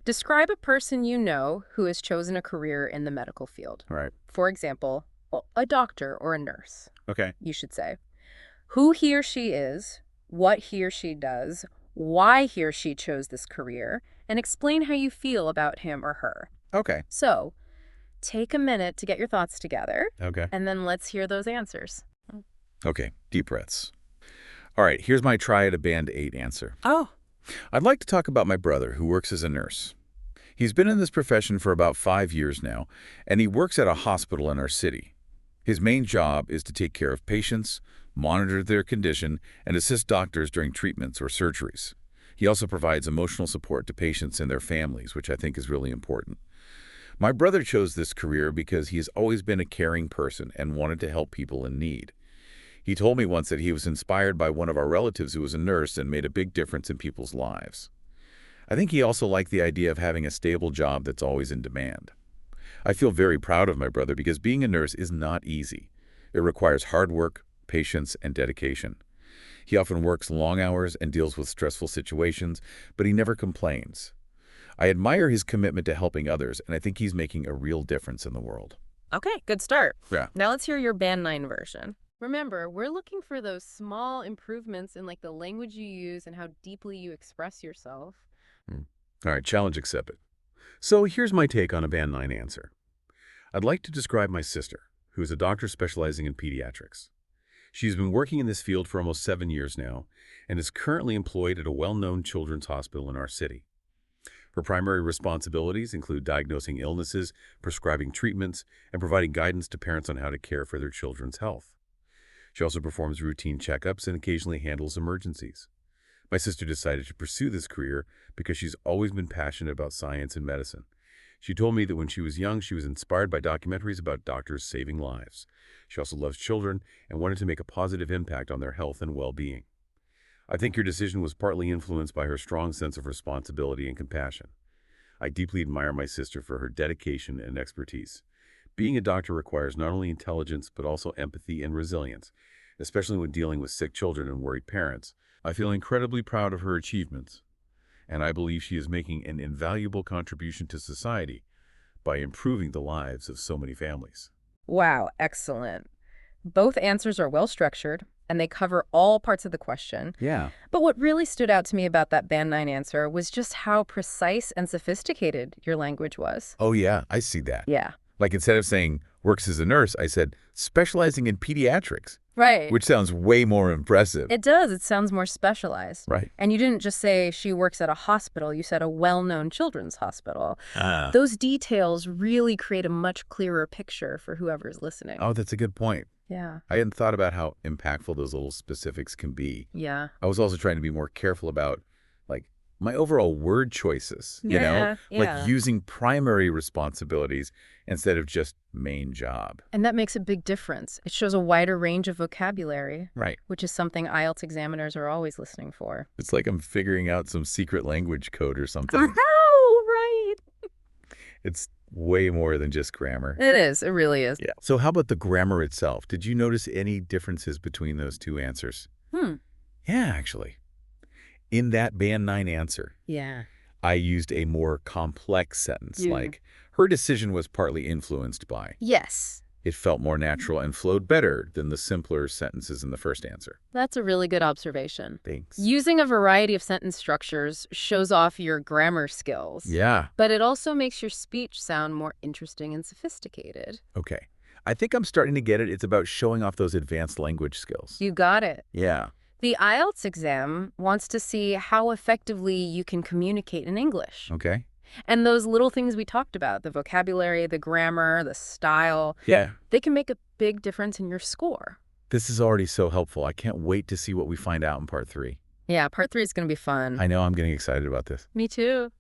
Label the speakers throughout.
Speaker 1: Describe a person you know who has chosen a career in the medical field.
Speaker 2: Right.
Speaker 1: For example, a doctor or a nurse,
Speaker 2: Okay.
Speaker 1: you should say. Who he or she is, what he or she does, why he or she chose this career, and explain how you feel about him or her.
Speaker 2: Okay.
Speaker 1: So, take a minute to get your thoughts together,
Speaker 2: Okay.
Speaker 1: and then let's hear those answers.
Speaker 2: Okay. Deep breaths. All right. Here's my try at a Band 8 answer.
Speaker 1: Oh.
Speaker 2: I'd like to talk about my brother who works as a nurse. He's been in this profession for about 5 years now, and he works at a hospital in our city. His main job is to take care of patients, monitor their condition, and assist doctors during treatments or surgeries. He also provides emotional support to patients and their families, which I think is really important. My brother chose this career because he has always been a caring person and wanted to help people in need. He told me once that he was inspired by one of our relatives who was a nurse and made a big difference in people's lives. I think he also liked the idea of having a stable job that's always in demand. I feel very proud of my brother because being a nurse is not easy. It requires hard work, patience, and dedication. He often works long hours and deals with stressful situations, but he never complains. I admire his commitment to helping others, and I think he's making a real difference in the world.
Speaker 1: Okay, good start.
Speaker 2: Yeah.
Speaker 1: Now let's hear your Band 9 version. Remember, we're looking for those small improvements in the language you use and how deeply you express yourself.
Speaker 3: All right, challenge accepted. So here's my take on a Band 9 answer. I'd like to describe my sister, who is a doctor specializing in pediatrics. She's been working in this field for almost 7 years now and is currently employed at a well-known children's hospital in our city. Her primary responsibilities include diagnosing illnesses, prescribing treatments, and providing guidance to parents on how to care for their children's health. She also performs routine checkups and occasionally handles emergencies. My sister decided to pursue this career because she's always been passionate about science and medicine. She told me that when she was young, she was inspired by documentaries about doctors saving lives. She also loves children and wanted to make a positive impact on their health and well-being. I think your decision was partly influenced by her strong sense of responsibility and compassion. I deeply admire my sister for her dedication and expertise. Being a doctor requires not only intelligence but also empathy and resilience, especially when dealing with sick children and worried parents. I feel incredibly proud of her achievements, and I believe she is making an invaluable contribution to society by improving the lives of so many families.
Speaker 1: Wow, excellent. Both answers are well-structured, and they cover all parts of the question.
Speaker 2: Yeah.
Speaker 1: But what really stood out to me about that Band 9 answer was just how precise and sophisticated your language was.
Speaker 2: Oh, yeah, I see that.
Speaker 1: Yeah.
Speaker 2: Like instead of saying works as a nurse, I said specializing in pediatrics,
Speaker 1: Right.
Speaker 2: which sounds way more impressive.
Speaker 1: It does. It sounds more specialized.
Speaker 2: Right.
Speaker 1: And you didn't just say she works at a hospital. You said a well-known children's hospital.
Speaker 2: Ah.
Speaker 1: Those details really create a much clearer picture for whoever's listening.
Speaker 2: Oh, that's a good point.
Speaker 1: Yeah.
Speaker 2: I hadn't thought about how impactful those little specifics can be.
Speaker 1: Yeah.
Speaker 2: I was also trying to be more careful about, my overall word choices,
Speaker 1: Yeah.
Speaker 2: like using primary responsibilities instead of just main job.
Speaker 1: And that makes a big difference. It shows a wider range of vocabulary,
Speaker 2: Right.
Speaker 1: which is something IELTS examiners are always listening for.
Speaker 2: It's like I'm figuring out some secret language code or something.
Speaker 1: Oh, right.
Speaker 2: It's way more than just grammar.
Speaker 1: It is. It really is.
Speaker 2: Yeah. So how about the grammar itself? Did you notice any differences between those two answers? Yeah, actually. In that Band 9 answer,
Speaker 1: Yeah.
Speaker 2: I used a more complex sentence,
Speaker 1: Yeah.
Speaker 2: like, her decision was partly influenced by.
Speaker 1: Yes.
Speaker 2: It felt more natural and flowed better than the simpler sentences in the first answer.
Speaker 1: That's a really good observation.
Speaker 2: Thanks.
Speaker 1: Using a variety of sentence structures shows off your grammar skills.
Speaker 2: Yeah.
Speaker 1: But it also makes your speech sound more interesting and sophisticated.
Speaker 2: Okay. I think I'm starting to get it. It's about showing off those advanced language skills.
Speaker 1: You got it.
Speaker 2: Yeah.
Speaker 1: The IELTS exam wants to see how effectively you can communicate in English.
Speaker 2: Okay.
Speaker 1: And those little things we talked about, the vocabulary, the grammar, the style,
Speaker 2: Yeah.
Speaker 1: they can make a big difference in your score.
Speaker 2: This is already so helpful. I can't wait to see what we find out in part 3.
Speaker 1: Yeah, part 3 is going to be fun.
Speaker 2: I know I'm getting excited about this.
Speaker 1: Me too.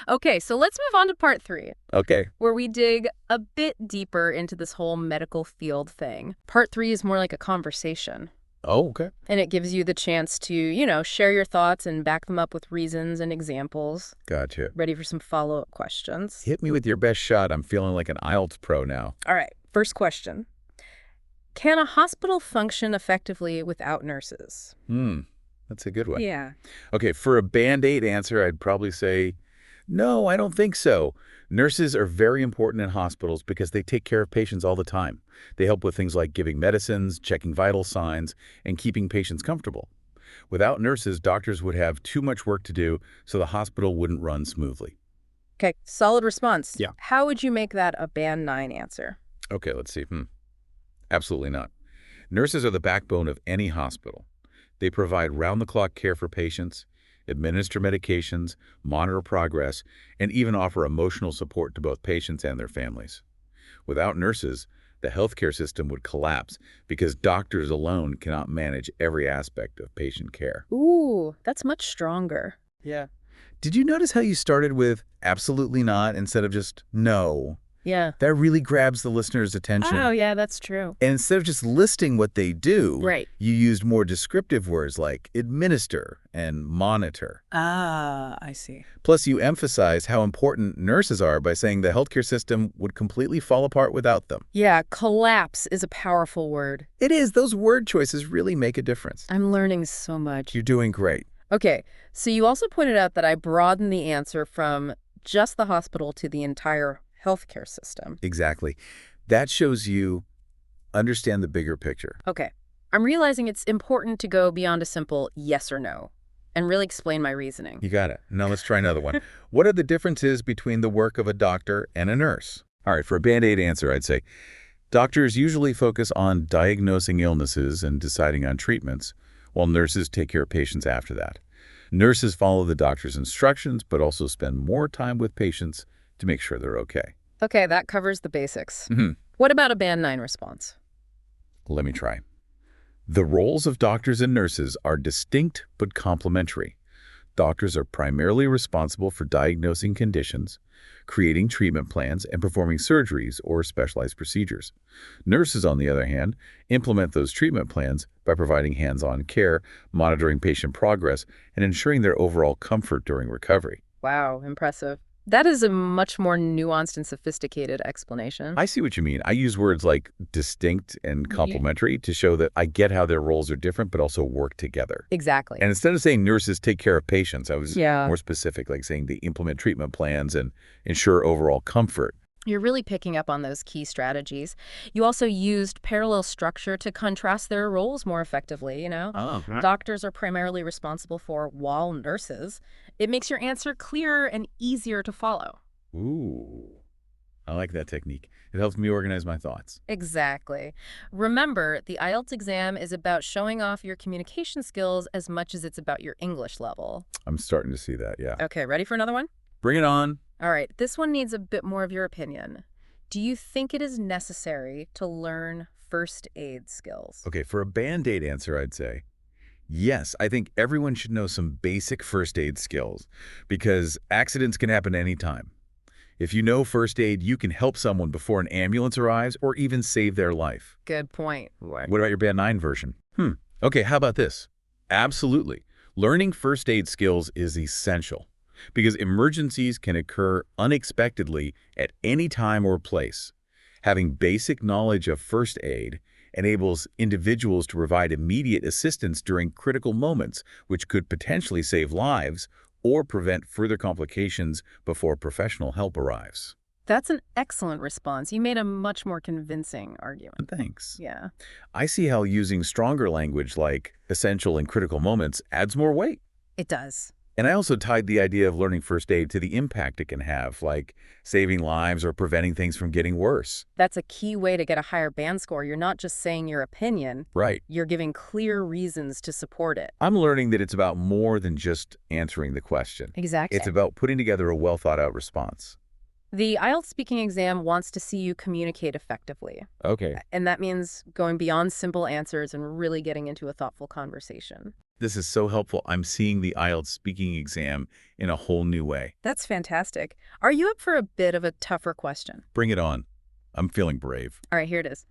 Speaker 1: Okay, so let's move on to part 3.
Speaker 2: Okay.
Speaker 1: Where we dig a bit deeper into this whole medical field thing. Part 3 is more like a conversation.
Speaker 2: Oh, okay.
Speaker 1: And it gives you the chance to, share your thoughts and back them up with reasons and examples.
Speaker 2: Gotcha.
Speaker 1: Ready for some follow-up questions?
Speaker 2: Hit me with your best shot. I'm feeling like an IELTS pro now.
Speaker 1: All right, first question. Can a hospital function effectively without nurses?
Speaker 2: That's a good one.
Speaker 1: Yeah.
Speaker 2: Okay, for a Band 8 answer, I'd probably say No, I don't think so. Nurses are very important in hospitals because they take care of patients all the time. They help with things like giving medicines, checking vital signs, and keeping patients comfortable. Without nurses, doctors would have too much work to do, so the hospital wouldn't run smoothly.
Speaker 1: Okay, solid response.
Speaker 2: Yeah.
Speaker 1: How would you make that a Band 9 answer?
Speaker 2: Okay, let's see. Absolutely not. Nurses are the backbone of any hospital. They provide round-the-clock care for patients, administer medications, monitor progress, and even offer emotional support to both patients and their families. Without nurses, the healthcare system would collapse because doctors alone cannot manage every aspect of patient care.
Speaker 1: Ooh, that's much stronger.
Speaker 2: Yeah. Did you notice how you started with absolutely not instead of just no?
Speaker 1: Yeah.
Speaker 2: That really grabs the listener's attention.
Speaker 1: Oh, yeah, that's true.
Speaker 2: And instead of just listing what they do,
Speaker 1: Right.
Speaker 2: you used more descriptive words like administer and monitor.
Speaker 1: Ah, I see.
Speaker 2: Plus, you emphasize how important nurses are by saying the healthcare system would completely fall apart without them.
Speaker 1: Yeah, collapse is a powerful word.
Speaker 2: It is. Those word choices really make a difference.
Speaker 1: I'm learning so much.
Speaker 2: You're doing great.
Speaker 1: Okay, so you also pointed out that I broadened the answer from just the hospital to the entire healthcare system.
Speaker 2: Exactly. That shows you understand the bigger picture.
Speaker 1: Okay, I'm realizing it's important to go beyond a simple yes or no and really explain my reasoning.
Speaker 2: You got it. Now let's try another one. What are the differences between the work of a doctor and a nurse? All right, for a Band-Aid answer, I'd say doctors usually focus on diagnosing illnesses and deciding on treatments, while nurses take care of patients after that. Nurses follow the doctor's instructions, but also spend more time with patients to make sure they're okay.
Speaker 1: Okay, that covers the basics.
Speaker 2: Mhm.
Speaker 1: What about a Band 9 response?
Speaker 2: Let me try. The roles of doctors and nurses are distinct but complementary. Doctors are primarily responsible for diagnosing conditions, creating treatment plans, and performing surgeries or specialized procedures. Nurses, on the other hand, implement those treatment plans by providing hands-on care, monitoring patient progress, and ensuring their overall comfort during recovery.
Speaker 1: Wow, impressive. That is a much more nuanced and sophisticated explanation.
Speaker 2: I see what you mean. I use words like distinct and complementary to show that I get how their roles are different but also work together.
Speaker 1: Exactly.
Speaker 2: And instead of saying nurses take care of patients, I was
Speaker 1: Yeah.
Speaker 2: more specific, like saying they implement treatment plans and ensure overall comfort.
Speaker 1: You're really picking up on those key strategies. You also used parallel structure to contrast their roles more effectively,
Speaker 2: Oh,
Speaker 1: Doctors are primarily responsible for, while nurses. It makes your answer clearer and easier to follow.
Speaker 2: ooh. I like that technique. It helps me organize my thoughts.
Speaker 1: Exactly. Remember, the IELTS exam is about showing off your communication skills as much as it's about your English level.
Speaker 2: I'm starting to see that, yeah.
Speaker 1: Okay, ready for another one?
Speaker 2: Bring it on.
Speaker 1: All right, this one needs a bit more of your opinion. Do you think it is necessary to learn first aid skills?
Speaker 2: Okay, for a Band-Aid answer, I'd say yes. I think everyone should know some basic first aid skills because accidents can happen anytime. If you know first aid, you can help someone before an ambulance arrives or even save their life.
Speaker 1: Good point.
Speaker 2: What about your Band 9 version? Okay, how about this? Absolutely. Learning first aid skills is essential because emergencies can occur unexpectedly at any time or place. Having basic knowledge of first aid enables individuals to provide immediate assistance during critical moments, which could potentially save lives or prevent further complications before professional help arrives.
Speaker 1: That's an excellent response. You made a much more convincing argument.
Speaker 2: Thanks.
Speaker 1: Yeah.
Speaker 2: I see how using stronger language like essential in critical moments adds more weight.
Speaker 1: It does.
Speaker 2: And I also tied the idea of learning first aid to the impact it can have, like saving lives or preventing things from getting worse.
Speaker 1: That's a key way to get a higher band score. You're not just saying your opinion.
Speaker 2: Right.
Speaker 1: You're giving clear reasons to support it.
Speaker 2: I'm learning that it's about more than just answering the question.
Speaker 1: Exactly.
Speaker 2: It's about putting together a well-thought-out response.
Speaker 1: The IELTS speaking exam wants to see you communicate effectively.
Speaker 2: Okay.
Speaker 1: And that means going beyond simple answers and really getting into a thoughtful conversation.
Speaker 2: This is so helpful. I'm seeing the IELTS speaking exam in a whole new way.
Speaker 1: That's fantastic. Are you up for a bit of a tougher question?
Speaker 2: Bring it on. I'm feeling brave.
Speaker 1: All right, here it is.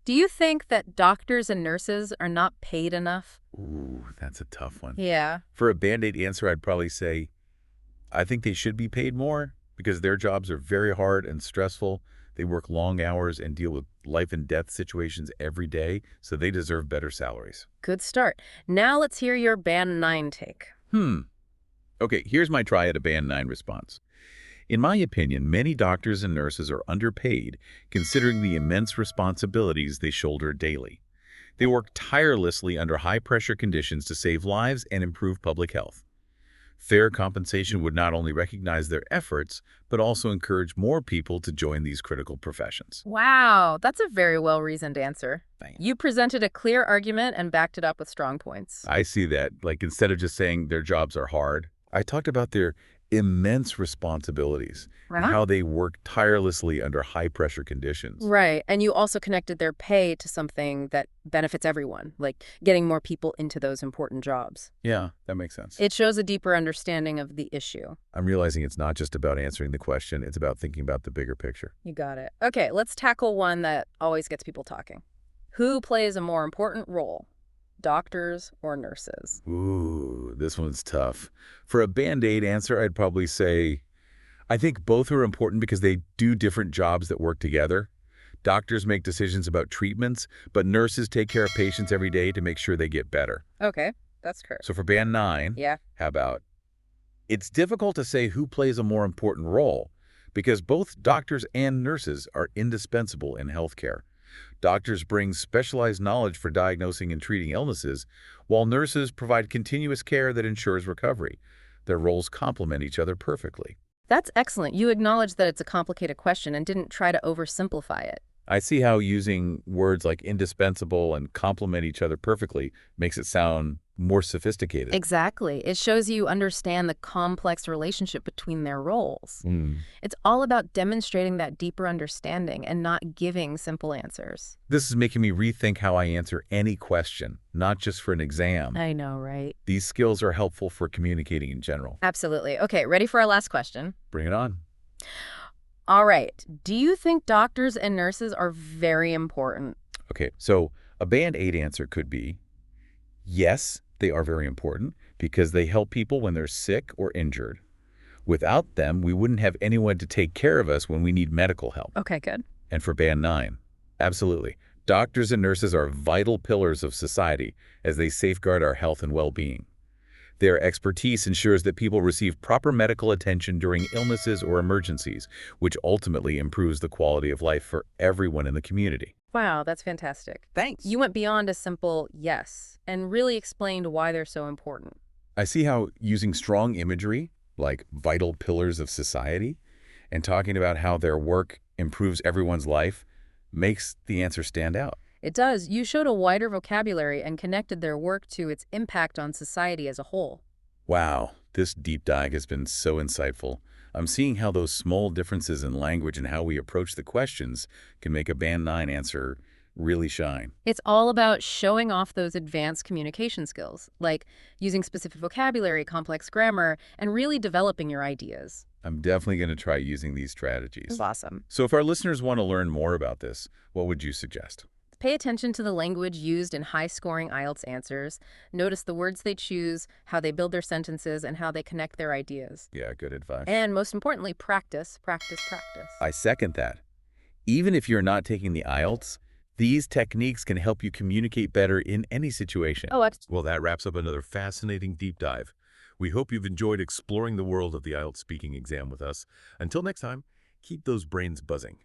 Speaker 1: Do you think that doctors and nurses are not paid enough?
Speaker 2: Ooh, that's a tough one.
Speaker 1: Yeah.
Speaker 2: For a Band-Aid answer, I'd probably say I think they should be paid more because their jobs are very hard and stressful. They work long hours and deal with life and death situations every day, so they deserve better salaries.
Speaker 1: Good start. Now let's hear your Band 9 take.
Speaker 2: Okay, here's my try at a Band 9 response. In my opinion, many doctors and nurses are underpaid considering the immense responsibilities they shoulder daily. They work tirelessly under high-pressure conditions to save lives and improve public health. Fair compensation would not only recognize their efforts, but also encourage more people to join these critical professions.
Speaker 1: Wow, that's a very well-reasoned answer.
Speaker 2: Thanks.
Speaker 1: You presented a clear argument and backed it up with strong points.
Speaker 2: I see that. Like, instead of just saying their jobs are hard, I talked about their immense responsibilities and how they work tirelessly under high-pressure conditions.
Speaker 1: Right, and you also connected their pay to something that benefits everyone, like getting more people into those important jobs.
Speaker 2: Yeah, that makes sense.
Speaker 1: It shows a deeper understanding of the issue.
Speaker 2: I'm realizing it's not just about answering the question, it's about thinking about the bigger picture.
Speaker 1: You got it. Okay, let's tackle one that always gets people talking. Who plays a more important role? Doctors or nurses?
Speaker 2: Ooh, this one's tough. For a Band-Aid answer, I'd probably say I think both are important because they do different jobs that work together. Doctors make decisions about treatments, but nurses take care of patients every day to make sure they get better.
Speaker 1: Okay, that's correct.
Speaker 2: So for Band 9,
Speaker 1: Yeah.
Speaker 2: how about it's difficult to say who plays a more important role because both doctors and nurses are indispensable in healthcare. Doctors bring specialized knowledge for diagnosing and treating illnesses, while nurses provide continuous care that ensures recovery. Their roles complement each other perfectly.
Speaker 1: That's excellent. You acknowledge that it's a complicated question and didn't try to oversimplify it.
Speaker 2: I see how using words like indispensable and complement each other perfectly makes it sound more sophisticated.
Speaker 1: Exactly. It shows you understand the complex relationship between their roles.
Speaker 2: Mm.
Speaker 1: It's all about demonstrating that deeper understanding and not giving simple answers.
Speaker 2: This is making me rethink how I answer any question, not just for an exam.
Speaker 1: I know, right?
Speaker 2: These skills are helpful for communicating in general.
Speaker 1: Absolutely. Okay, ready for our last question?
Speaker 2: Bring it on.
Speaker 1: All right. Do you think doctors and nurses are very important?
Speaker 2: Okay, so a Band-Aid answer could be, yes, they are very important because they help people when they're sick or injured. Without them, we wouldn't have anyone to take care of us when we need medical help.
Speaker 1: Okay, good.
Speaker 2: And for Band 9, absolutely. Doctors and nurses are vital pillars of society as they safeguard our health and well-being. Their expertise ensures that people receive proper medical attention during illnesses or emergencies, which ultimately improves the quality of life for everyone in the community.
Speaker 1: Wow, that's fantastic.
Speaker 2: Thanks.
Speaker 1: You went beyond a simple yes and really explained why they're so important.
Speaker 2: I see how using strong imagery, like vital pillars of society, and talking about how their work improves everyone's life, makes the answer stand out.
Speaker 1: It does. You showed a wider vocabulary and connected their work to its impact on society as a whole.
Speaker 2: Wow, this deep dive has been so insightful. I'm seeing how those small differences in language and how we approach the questions can make a Band 9 answer really shine.
Speaker 1: It's all about showing off those advanced communication skills, like using specific vocabulary, complex grammar, and really developing your ideas.
Speaker 2: I'm definitely going to try using these strategies.
Speaker 1: Awesome.
Speaker 2: So if our listeners want to learn more about this, what would you suggest?
Speaker 1: Pay attention to the language used in high-scoring IELTS answers. Notice the words they choose, how they build their sentences, and how they connect their ideas.
Speaker 2: Yeah, good advice.
Speaker 1: And most importantly, practice, practice, practice.
Speaker 2: I second that. Even if you're not taking the IELTS, these techniques can help you communicate better in any situation.
Speaker 1: Oh,
Speaker 3: Well, that wraps up another fascinating deep dive. We hope you've enjoyed exploring the world of the IELTS speaking exam with us. Until next time, keep those brains buzzing.